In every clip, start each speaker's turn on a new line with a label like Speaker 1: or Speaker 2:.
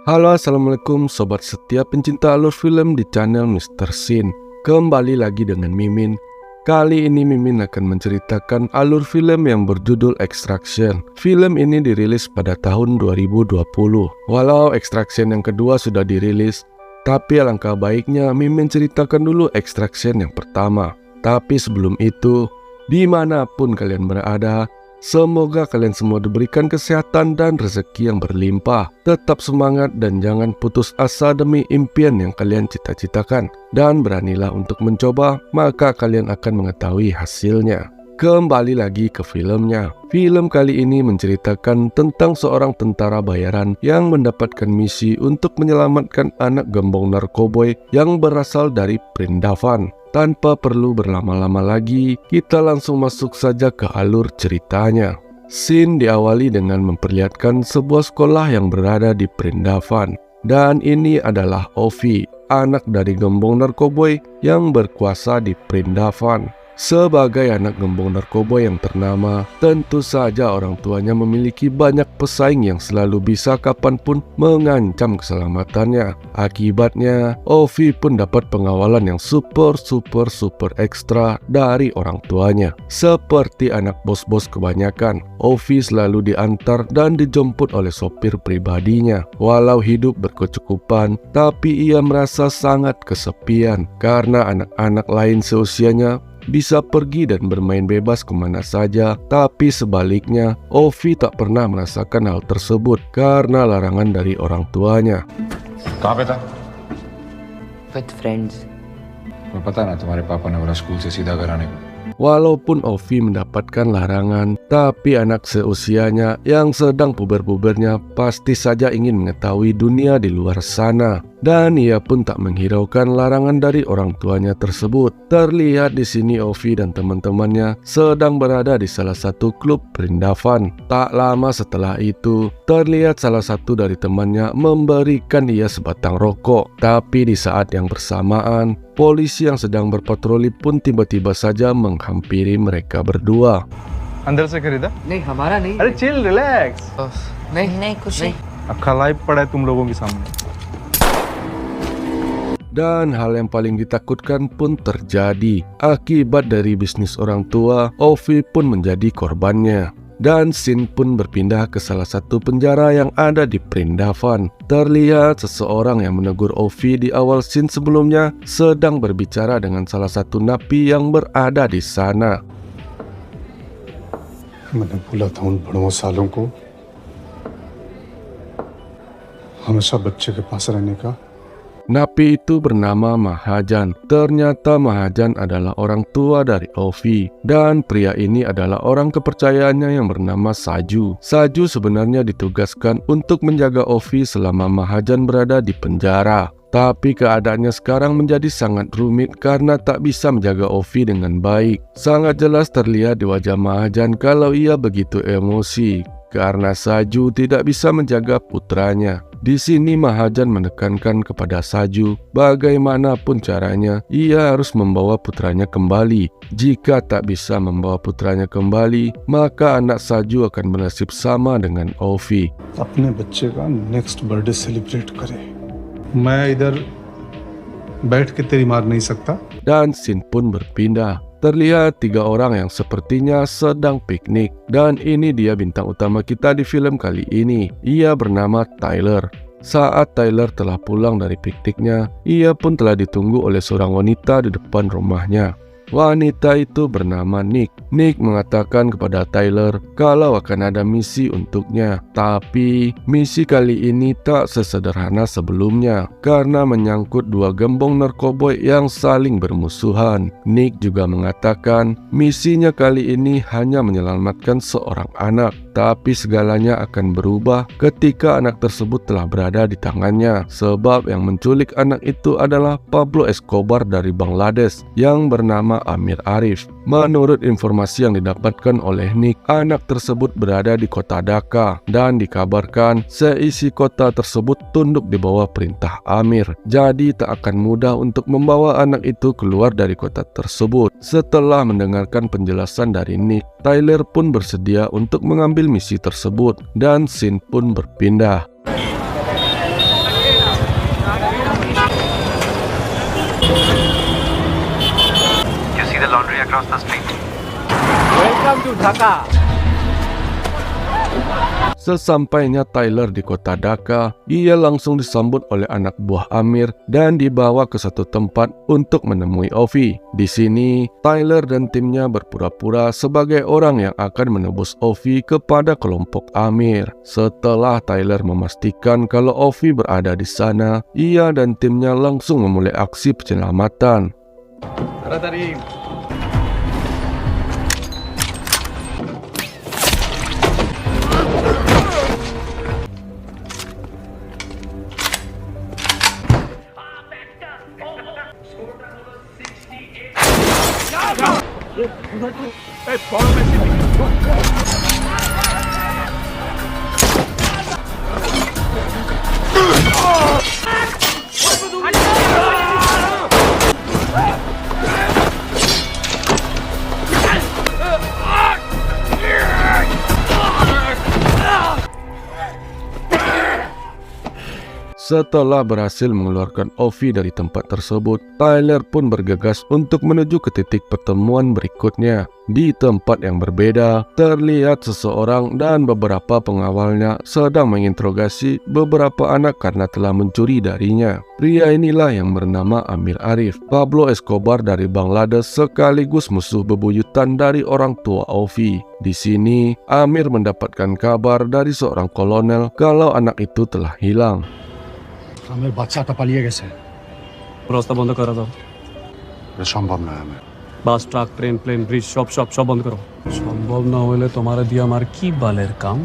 Speaker 1: Halo, assalamualaikum sobat setia pencinta alur film di channel Mr. Sin. Kembali lagi dengan Mimin. Kali ini Mimin akan menceritakan alur film yang berjudul Extraction. Film ini dirilis pada tahun 2020. Walau Extraction yang kedua sudah dirilis, tapi alangkah baiknya Mimin ceritakan dulu Extraction yang pertama. Tapi sebelum itu, dimanapun kalian berada, semoga kalian semua diberikan kesehatan dan rezeki yang berlimpah. Tetap semangat dan jangan putus asa demi impian yang kalian cita-citakan. Dan beranilah untuk mencoba, maka kalian akan mengetahui hasilnya. Kembali lagi ke filmnya. Film kali ini menceritakan tentang seorang tentara bayaran yang mendapatkan misi untuk menyelamatkan anak gembong narkoboy yang berasal dari Vrindavan. Tanpa perlu berlama-lama lagi, kita langsung masuk saja ke alur ceritanya. Scene diawali dengan memperlihatkan sebuah sekolah yang berada di Vrindavan. Dan ini adalah Ovi, anak dari gembong narkoboy yang berkuasa di Vrindavan. Sebagai anak gembong narkoboy yang ternama, tentu saja orang tuanya memiliki banyak pesaing yang selalu bisa kapanpun mengancam keselamatannya. Akibatnya, Ovi pun dapat pengawalan yang super ekstra dari orang tuanya. Seperti anak bos-bos kebanyakan, Ovi selalu diantar dan dijemput oleh sopir pribadinya. Walau hidup berkecukupan, tapi ia merasa sangat kesepian karena anak-anak lain seusianya bisa pergi dan bermain bebas kemana saja. Tapi sebaliknya, Ovi tak pernah merasakan hal tersebut karena larangan dari orang tuanya.
Speaker 2: कहाँ पे था?
Speaker 3: With friends.
Speaker 2: मैं पता ना तुम्हारे पापा ने बोला स्कूल से सीधा घर आने को.
Speaker 1: Walaupun Ovi mendapatkan larangan, tapi anak seusianya yang sedang puber-pubernya pasti saja ingin mengetahui dunia di luar sana. Dan ia pun tak menghiraukan larangan dari orang tuanya tersebut. Terlihat di sini Ovi dan teman-temannya sedang berada di salah satu klub Vrindavan. Tak lama setelah itu, terlihat salah satu dari temannya memberikan ia sebatang rokok. Tapi di saat yang bersamaan, polisi yang sedang berpatroli pun tiba-tiba saja menghampiri mereka berdua.
Speaker 4: अंदर से खरीदा?
Speaker 3: नहीं हमारा नहीं
Speaker 4: अरे chill relax.
Speaker 3: नहीं कुछ नहीं.
Speaker 4: अक्खा लाइव पड़ा है तुम लोगों के सामने.
Speaker 1: Dan hal yang paling ditakutkan pun terjadi. Akibat dari bisnis orang tua, Ovi pun menjadi korbannya. Dan scene pun berpindah ke salah satu penjara yang ada di Vrindavan. Terlihat seseorang yang menegur Ovi di awal scene sebelumnya sedang berbicara dengan salah satu napi yang berada di sana.
Speaker 5: मैंने बोला था उन बड़ों सालों को हमेशा बच्चे के पास रहने का.
Speaker 1: Napi itu bernama Mahajan. Ternyata Mahajan adalah orang tua dari Ovi. Dan pria ini adalah orang kepercayaannya yang bernama Saju. Saju sebenarnya ditugaskan untuk menjaga Ovi selama Mahajan berada di penjara. Tapi keadaannya sekarang menjadi sangat rumit karena tak bisa menjaga Ovi dengan baik. Sangat jelas terlihat di wajah Mahajan kalau ia begitu emosi karena Saju tidak bisa menjaga putranya. Di sini Mahajan menekankan kepada Saju bagaimanapun caranya ia harus membawa putranya kembali. Jika tak bisa membawa putranya kembali, maka anak Saju akan bernasib sama dengan Ovi.
Speaker 5: अपने बच्चे का next birthday celebrate करे. मैं इधर बैठ के तेरी मार नहीं सकता.
Speaker 1: Dan scene pun berpindah. Terlihat 3 orang yang sepertinya sedang piknik. Dan ini dia bintang utama kita di film kali ini. Ia bernama Tyler. Saat Tyler telah pulang dari pikniknya, ia pun telah ditunggu oleh seorang wanita di depan rumahnya. Wanita itu bernama Nick. Nick mengatakan kepada Tyler kalau akan ada misi untuknya. Tapi misi kali ini tak sesederhana sebelumnya karena menyangkut 2 gembong narkoboy yang saling bermusuhan. Nick juga mengatakan misinya kali ini hanya menyelamatkan seorang anak. Tapi segalanya akan berubah ketika anak tersebut telah berada di tangannya. Sebab yang menculik anak itu adalah Pablo Escobar dari Bangladesh yang bernama Amir Arif. Menurut informasi yang didapatkan oleh Nick, anak tersebut berada di kota Dhaka dan dikabarkan seisi kota tersebut tunduk di bawah perintah Amir. Jadi tak akan mudah untuk membawa anak itu keluar dari kota tersebut. Setelah mendengarkan penjelasan dari Nick, Tyler pun bersedia untuk mengambil misi tersebut dan scene pun berpindah. Sesampainya Tyler di kota Dhaka, ia langsung disambut oleh anak buah Amir dan dibawa ke satu tempat untuk menemui Ovi. Di sini, Tyler dan timnya berpura-pura sebagai orang yang akan menebus Ovi kepada kelompok Amir. Setelah Tyler memastikan kalau Ovi berada di sana, ia dan timnya langsung memulai aksi penyelamatan. Setelah berhasil mengeluarkan Ovi dari tempat tersebut, Tyler pun bergegas untuk menuju ke titik pertemuan berikutnya. Di tempat yang berbeda, terlihat seseorang dan beberapa pengawalnya sedang menginterogasi beberapa anak karena telah mencuri darinya. Pria inilah yang bernama Amir Arif, Pablo Escobar dari Bangladesh sekaligus musuh bebuyutan dari orang tua Ovi. Di sini, Amir mendapatkan kabar dari seorang kolonel kalau anak itu telah hilang.
Speaker 6: আমার বাচ্চাটা পালিয়ে গেছে
Speaker 7: রাস্তা বন্ধ করে দাও
Speaker 6: এটা সম্ভব নয় আমার
Speaker 7: bus truck train plane bridge সব বন্ধ করো সম্ভব না হলে তোমারে দিয়ে আমার কি বালের কাম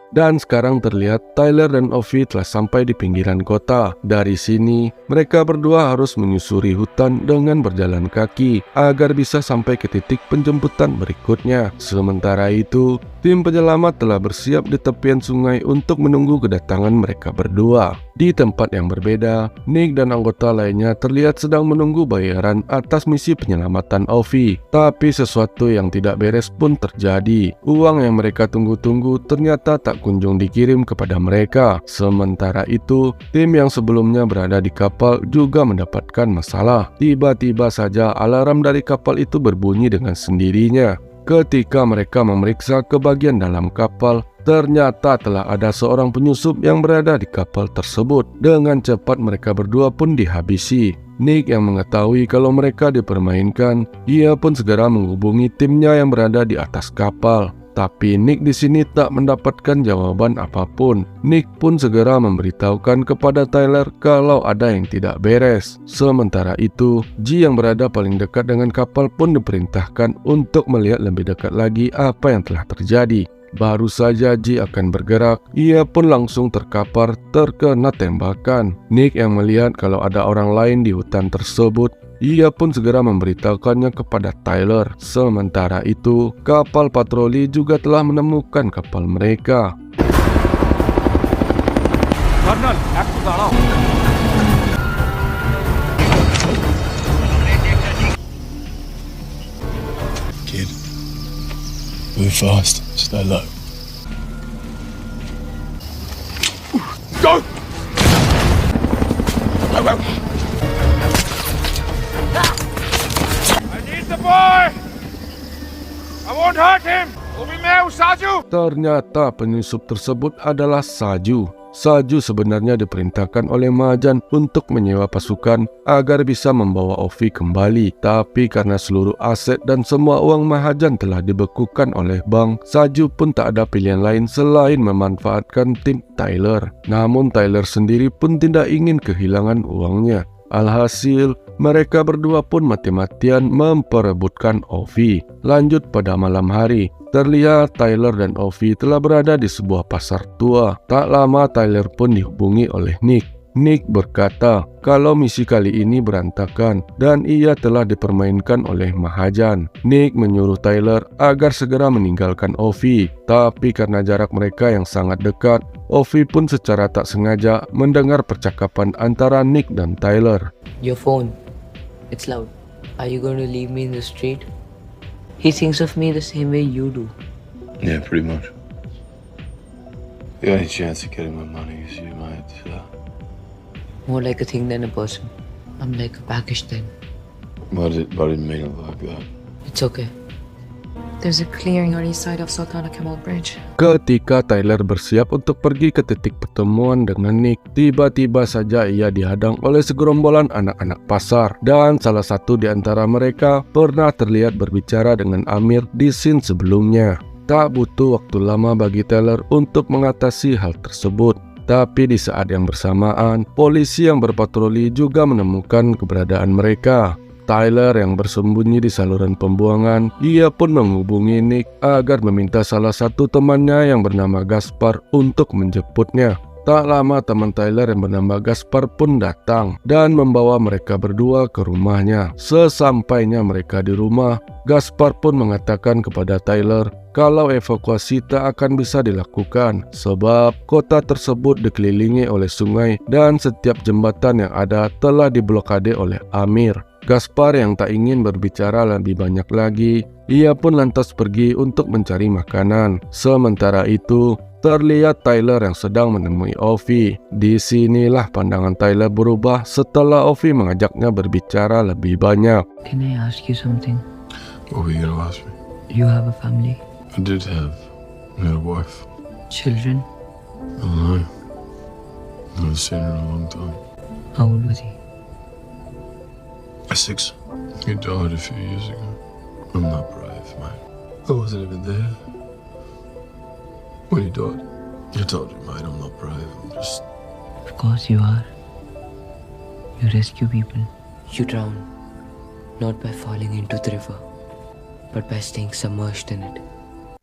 Speaker 1: Dan sekarang terlihat Tyler dan Ovi telah sampai di pinggiran kota. Dari sini, mereka berdua harus menyusuri hutan dengan berjalan kaki agar bisa sampai ke titik penjemputan berikutnya. Sementara itu, tim penyelamat telah bersiap di tepian sungai untuk menunggu kedatangan mereka berdua. Di tempat yang berbeda, Nick dan anggota lainnya terlihat sedang menunggu bayaran atas misi penyelamatan Ovi. Tapi sesuatu yang tidak beres pun terjadi. Uang yang mereka tunggu-tunggu ternyata tak kunjung dikirim kepada mereka. Sementara itu, tim yang sebelumnya berada di kapal juga mendapatkan masalah. Tiba-tiba saja alarm dari kapal itu berbunyi dengan sendirinya. Ketika mereka memeriksa ke bagian dalam kapal, ternyata telah ada seorang penyusup yang berada di kapal tersebut. Dengan cepat mereka berdua pun dihabisi. Nick yang mengetahui kalau mereka dipermainkan, ia pun segera menghubungi timnya yang berada di atas kapal. Tapi Nick di sini tak mendapatkan jawaban apapun. Nick pun segera memberitahukan kepada Tyler kalau ada yang tidak beres. Sementara itu, G yang berada paling dekat dengan kapal pun diperintahkan untuk melihat lebih dekat lagi apa yang telah terjadi. Baru saja G akan bergerak, ia pun langsung terkapar terkena tembakan. Nick yang melihat kalau ada orang lain di hutan tersebut, ia pun segera memberitahukannya kepada Tyler. Sementara itu, kapal patroli juga telah menemukan kapal mereka.
Speaker 6: Kid, move fast, stay low.
Speaker 8: Go! The boy! I won't hurt him! Ubi meu, Saju!
Speaker 1: Ternyata penyusup tersebut adalah Saju. Saju sebenarnya diperintahkan oleh Mahajan untuk menyewa pasukan agar bisa membawa Ovi kembali. Tapi karena seluruh aset dan semua uang Mahajan telah dibekukan oleh bank, Saju pun tak ada pilihan lain selain memanfaatkan tim Tyler. Namun Tyler sendiri pun tidak ingin kehilangan uangnya. Alhasil, mereka berdua pun mati-matian memperebutkan Ovi. Lanjut pada malam hari, terlihat Tyler dan Ovi telah berada di sebuah pasar tua. Tak lama Tyler pun dihubungi oleh Nick. Nick berkata kalau misi kali ini berantakan dan ia telah dipermainkan oleh Mahajan. Nick menyuruh Tyler agar segera meninggalkan Ovi. Tapi karena jarak mereka yang sangat dekat, Ovi pun secara tak sengaja mendengar percakapan antara Nick dan Tyler.
Speaker 3: Your phone. It's loud. Are you going to leave me in the street? He thinks of me the same way you do.
Speaker 2: Yeah, pretty much. The only chance of getting my money is you might,
Speaker 3: More like a thing than a person. I'm like a package thing.
Speaker 2: But it made it like that.
Speaker 3: It's okay.
Speaker 9: There's a clearing on east side of Sultana Kemal Bridge.
Speaker 1: Ketika Tyler bersiap untuk pergi ke titik pertemuan dengan Nick, tiba-tiba saja ia dihadang oleh segerombolan anak-anak pasar, dan salah satu di antara mereka pernah terlihat berbicara dengan Amir di scene sebelumnya. Tak butuh waktu lama bagi Tyler untuk mengatasi hal tersebut. Tapi di saat yang bersamaan, polisi yang berpatroli juga menemukan keberadaan mereka. Tyler yang bersembunyi di saluran pembuangan, ia pun menghubungi Nick agar meminta salah satu temannya yang bernama Gaspar untuk menjemputnya. Tak lama teman Tyler yang bernama Gaspar pun datang dan membawa mereka berdua ke rumahnya. Sesampainya mereka di rumah, Gaspar pun mengatakan kepada Tyler kalau evakuasi tak akan bisa dilakukan sebab kota tersebut dikelilingi oleh sungai dan setiap jembatan yang ada telah diblokade oleh Amir. Gaspar yang tak ingin berbicara lebih banyak lagi, ia pun lantas pergi untuk mencari makanan. Sementara itu, terlihat Tyler yang sedang menemui Ovi. Disinilah pandangan Tyler berubah setelah Ovi mengajaknya berbicara lebih banyak.
Speaker 3: Can I ask you something?
Speaker 6: What were you going to ask me?
Speaker 3: You have a family,
Speaker 6: I did have. I had a wife.
Speaker 3: children.
Speaker 6: I don't know. I haven't seen her in a long time.
Speaker 3: How old was he?
Speaker 6: 6. He died a few years ago. I'm not brave, mate. I wasn't even there when he died. I told you, mate, I'm not brave. I'm just...
Speaker 3: Of course you are. You rescue people. You drown, not by falling into the river, but by staying submerged in it.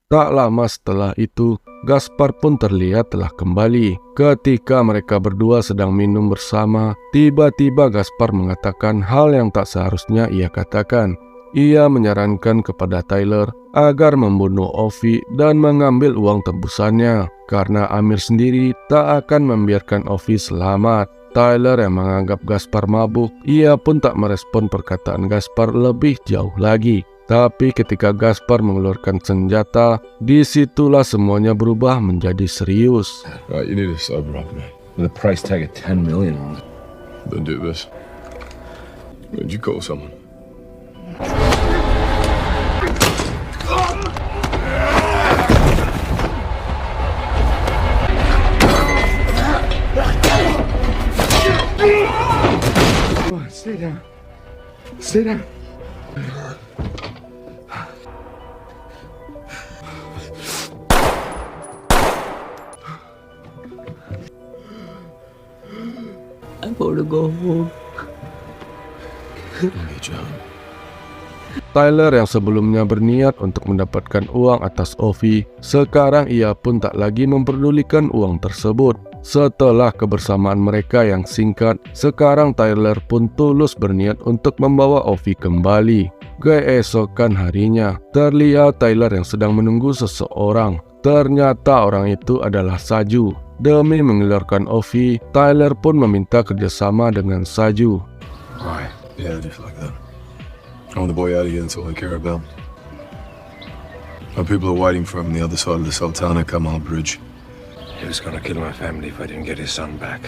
Speaker 1: Tak lama setelah itu, Gaspar pun terlihat telah kembali. Ketika mereka berdua sedang minum bersama, tiba-tiba Gaspar mengatakan hal yang tak seharusnya ia katakan. Ia menyarankan kepada Tyler agar membunuh Ovi dan mengambil uang tebusannya, karena Amir sendiri tak akan membiarkan Ovi selamat. Tyler yang menganggap Gaspar mabuk, ia pun tak merespon perkataan Gaspar lebih jauh lagi. Tapi ketika Gaspar mengeluarkan senjata, disitulah semuanya berubah menjadi serius.
Speaker 6: Right, you need to sober up, mate.
Speaker 2: With a price tag of 10 million on it.
Speaker 6: Don't do this. Did you call someone?
Speaker 8: Stay down. Stay down.
Speaker 3: I want to go home.
Speaker 6: Okay, John.
Speaker 1: Tyler yang sebelumnya berniat untuk mendapatkan uang atas Ovi, sekarang ia pun tak lagi memperdulikan uang tersebut. Setelah kebersamaan mereka yang singkat, sekarang Tyler pun tulus berniat untuk membawa Ovi kembali. Keesokan harinya, terlihat Tyler yang sedang menunggu seseorang. Ternyata orang itu adalah Saju. Demi mengeluarkan Ovi, Tyler pun meminta kerjasama dengan Saju.
Speaker 6: Why? Yeah, just like that. I want the boy out of here, that's all I care about. My people are waiting for him on the other side of the Sultana Kemal Bridge.
Speaker 2: He was gonna kill my family if I didn't get his son back.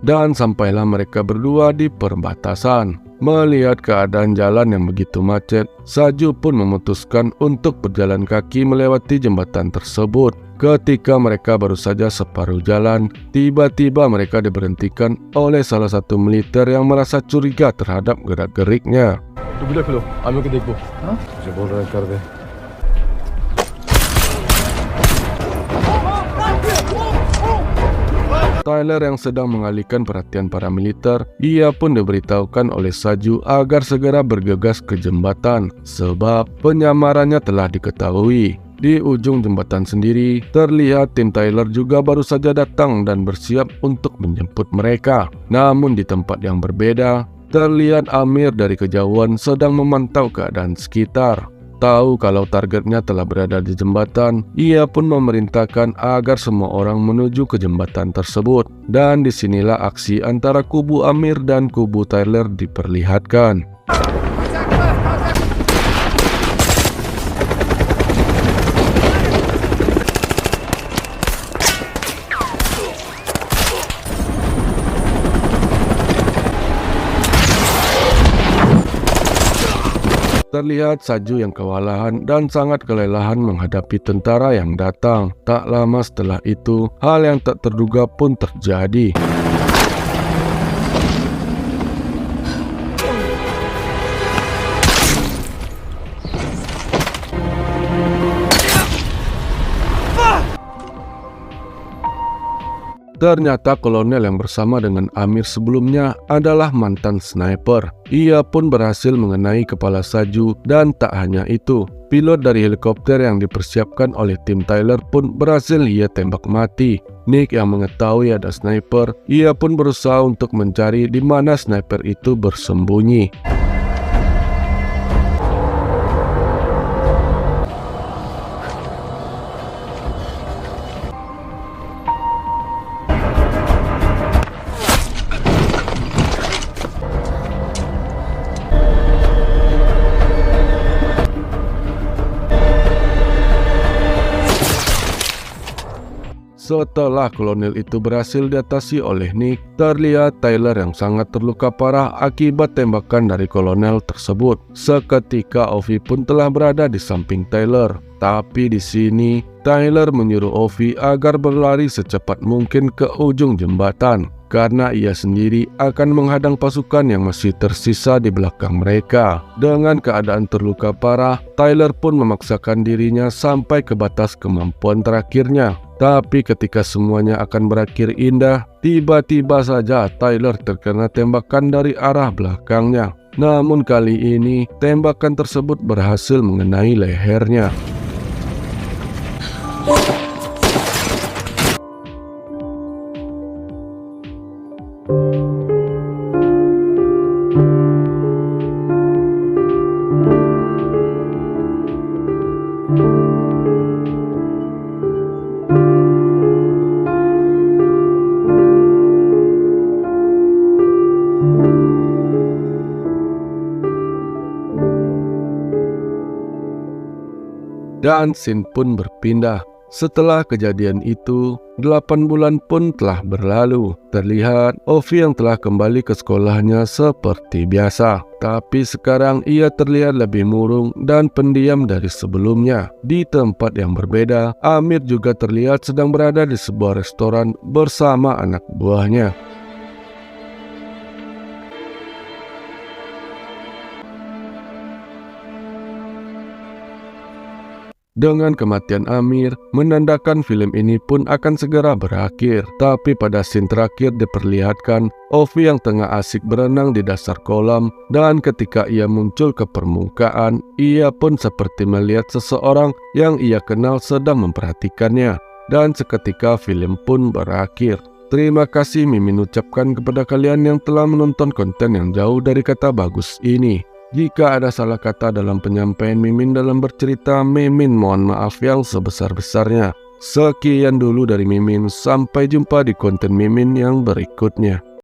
Speaker 1: Dan sampailah mereka berdua di perbatasan. Melihat keadaan jalan yang begitu macet, Saju pun memutuskan untuk berjalan kaki melewati jembatan tersebut. Ketika mereka baru saja separuh jalan, tiba-tiba mereka diberhentikan oleh salah satu militer yang merasa curiga terhadap gerak-geriknya. Tyler yang sedang mengalihkan perhatian para militer, ia pun diberitahukan oleh Saju agar segera bergegas ke jembatan, sebab penyamarannya telah diketahui. Di ujung jembatan sendiri, terlihat tim Tyler juga baru saja datang dan bersiap untuk menjemput mereka. Namun di tempat yang berbeda, terlihat Amir dari kejauhan sedang memantau keadaan sekitar. Tahu kalau targetnya telah berada di jembatan, ia pun memerintahkan agar semua orang menuju ke jembatan tersebut. Dan disinilah aksi antara kubu Amir dan kubu Tyler diperlihatkan. Terlihat Saju yang kewalahan dan sangat kelelahan menghadapi tentara yang datang. Tak lama setelah itu, hal yang tak terduga pun terjadi. Ternyata kolonel yang bersama dengan Amir sebelumnya adalah mantan sniper. Ia pun berhasil mengenai kepala Saju, dan tak hanya itu, pilot dari helikopter yang dipersiapkan oleh tim Tyler pun berhasil ia tembak mati. Nick yang mengetahui ada sniper, ia pun berusaha untuk mencari di mana sniper itu bersembunyi. Setelah kolonel itu berhasil diatasi oleh Nick, terlihat Tyler yang sangat terluka parah akibat tembakan dari kolonel tersebut. Seketika Ovi pun telah berada di samping Tyler. Tapi di sini, Tyler menyuruh Ovi agar berlari secepat mungkin ke ujung jembatan, karena ia sendiri akan menghadang pasukan yang masih tersisa di belakang mereka. Dengan keadaan terluka parah, Tyler pun memaksakan dirinya sampai ke batas kemampuan terakhirnya. Tapi ketika semuanya akan berakhir indah, tiba-tiba saja Tyler terkena tembakan dari arah belakangnya. Namun kali ini, tembakan tersebut berhasil mengenai lehernya. Dan scene pun berpindah. Setelah kejadian itu, 8 bulan pun telah berlalu. Terlihat Ovi yang telah kembali ke sekolahnya seperti biasa. Tapi sekarang ia terlihat lebih murung dan pendiam dari sebelumnya. Di tempat yang berbeda, Amir juga terlihat sedang berada di sebuah restoran bersama anak buahnya. Dengan kematian Amir, menandakan film ini pun akan segera berakhir. Tapi pada scene terakhir diperlihatkan Ovi yang tengah asik berenang di dasar kolam, dan ketika ia muncul ke permukaan, ia pun seperti melihat seseorang yang ia kenal sedang memperhatikannya. Dan seketika film pun berakhir. Terima kasih Mimin ucapkan kepada kalian yang telah menonton konten yang jauh dari kata bagus ini. Jika ada salah kata dalam penyampaian Mimin dalam bercerita, Mimin mohon maaf yang sebesar-besarnya. Sekian dulu dari Mimin, sampai jumpa di konten Mimin yang berikutnya.